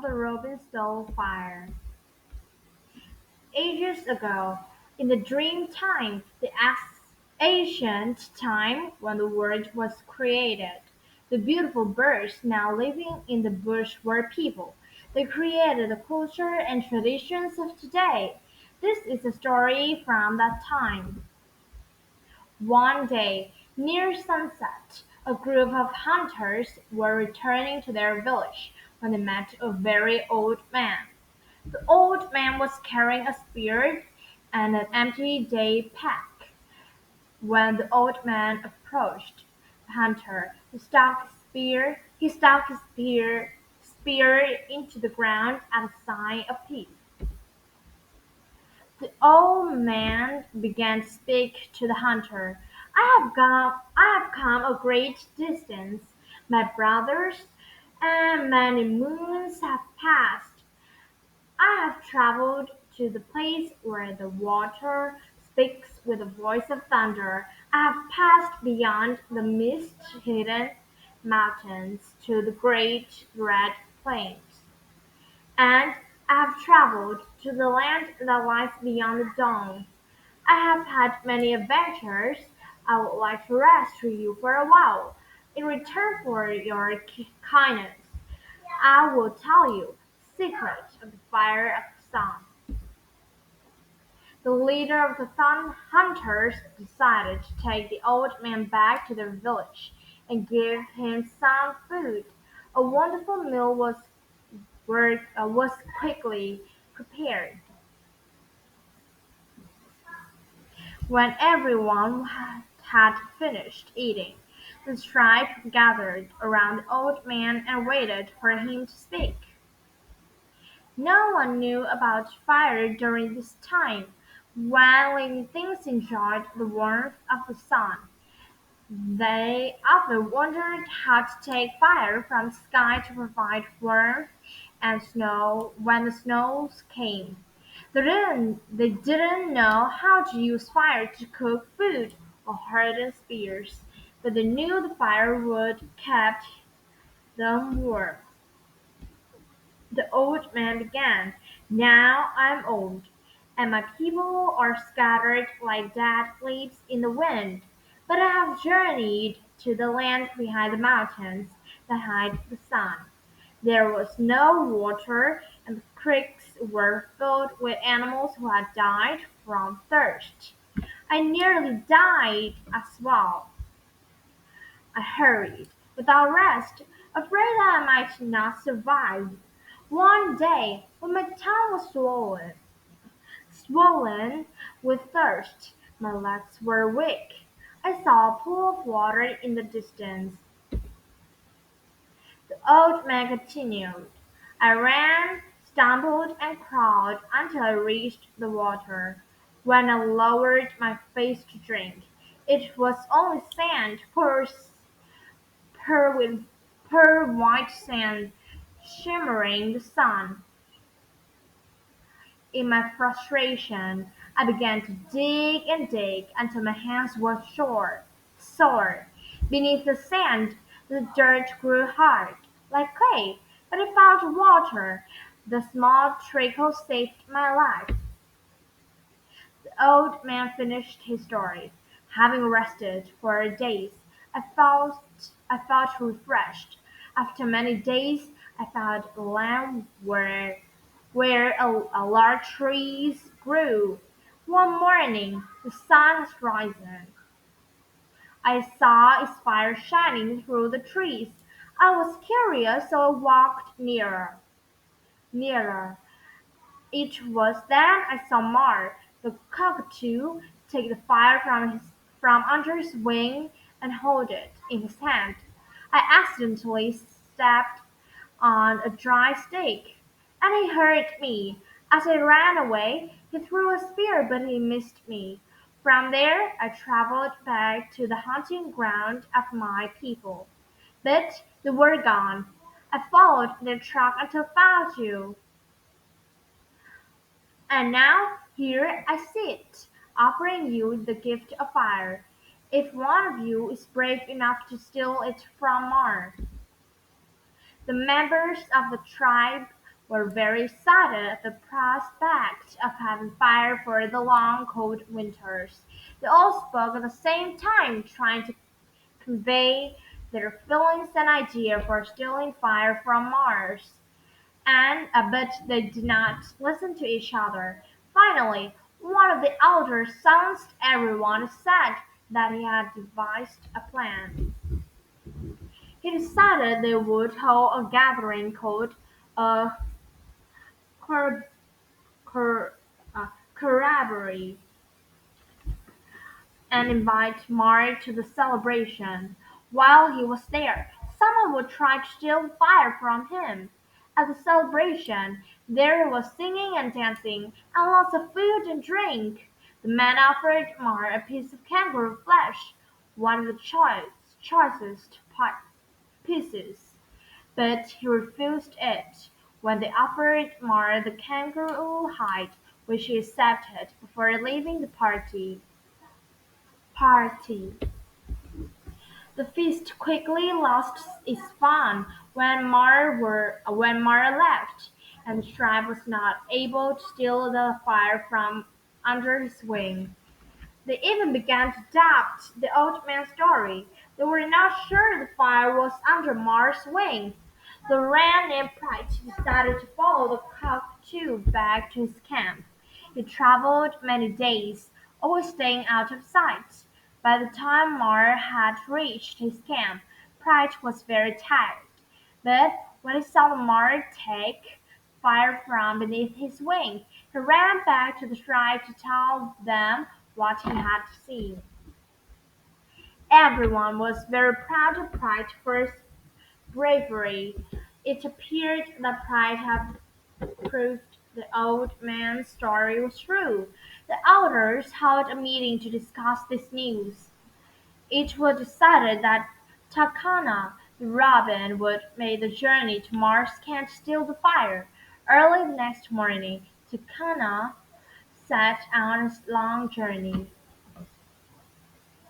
the Robin Stole Fire. Ages ago, in the dream time, the ancient time when the world was created, the beautiful birds now living in the bush were people. They created the culture and traditions of today. This is a story from that time. One day, near sunset, a group of hunters were returning to their village when they met a very old man. The old man was carrying a spear and an empty day pack. When the old man approached the hunter, he stuck his spear into the ground as a sign of peace. The old man began to speak to the hunter. I have come a great distance, my brothers, and many moons have passed. I have traveled to the place where the water speaks with the voice of thunder. I have passed beyond the mist-hidden mountains to the great red plains. And I have traveled to the land that lies beyond the dawn. I have had many adventures. I would like to rescue you for a while. In return for your kindness, I will tell you the secret of the fire of the sun. The leader of the Sun Hunters decided to take the old man back to their village and give him some food. A wonderful meal was quickly prepared. When everyone had finished eating, the tribe gathered around the old man and waited for him to speak. No one knew about fire during this time, when living things enjoyed the warmth of the sun. They often wondered how to take fire from the sky to provide warmth and snow when the snows came. They didn't know how to use fire to cook food or harden spears, but they knew the firewood kept them warm. The old man began, "Now I am old, and my people are scattered like dead leaves in the wind, but I have journeyed to the land behind the mountains that hide the sun. There was no water, and the creeks were filled with animals who had died from thirst. I nearly died as well. I hurried, without rest, afraid that I might not survive. One day, when my tongue was swollen with thirst, my legs were weak, I saw a pool of water in the distance. The old man continued. I ran, stumbled, and crawled until I reached the water. When I lowered my face to drink, it was only sand, pearl with pearl white sand, shimmering in the sun. In my frustration, I began to dig and dig until my hands were sore. Beneath the sand, the dirt grew hard, like clay, but I found water. The small trickle saved my life. The old man finished his story. Having rested for days, I felt refreshed. After many days, I found a land where a large trees grew. One morning, the sun was rising. I saw its fire shining through the trees. I was curious, so I walked nearer. It was then I saw Mar, the cockatoo, take the fire from under his wing and hold it in his hand. I accidentally stepped on a dry stake, and he hurt me. As I ran away, he threw a spear, but he missed me. From there, I traveled back to the hunting ground of my people. But they were gone. I followed their track until I found you. And now here I sit, offering you the gift of fire. If one of you is brave enough to steal it from Mar. The members of the tribe were very sad at the prospect of having fire for the long cold winters. They all spoke at the same time, trying to convey their feelings and idea for stealing fire from Mars. But they did not listen to each other. Finally, one of the elders silenced everyone and said that he had devised a plan. He decided they would hold a gathering called a cor- cor- corroboree and invite Mark to the celebration. While he was there, someone would try to steal fire from him. At the celebration, there was singing and dancing, and lots of food and drink. The man offered Mar a piece of kangaroo flesh, one of the choicest pieces, but he refused it. When they offered Mar the kangaroo hide, which he accepted before leaving the party. The feast quickly lost its fun when Mara left, and the tribe was not able to steal the fire from under his wing. They even began to doubt the old man's story. They were not sure the fire was under Mars' wings. The ram named Pride decided to follow the cockatoo back to his camp. He traveled many days, always staying out of sight. By the time Mar had reached his camp, Pride was very tired. But when he saw the Mar take fire from beneath his wing, he ran back to the tribe to tell them what he had seen. Everyone was very proud of Pride for his bravery. It appeared that Pride had proved the old man's story was true. The elders held a meeting to discuss this news. It was decided that Takana the robin would make the journey to Mars Camp to steal the fire. Early the next morning, Takana set out on his long journey.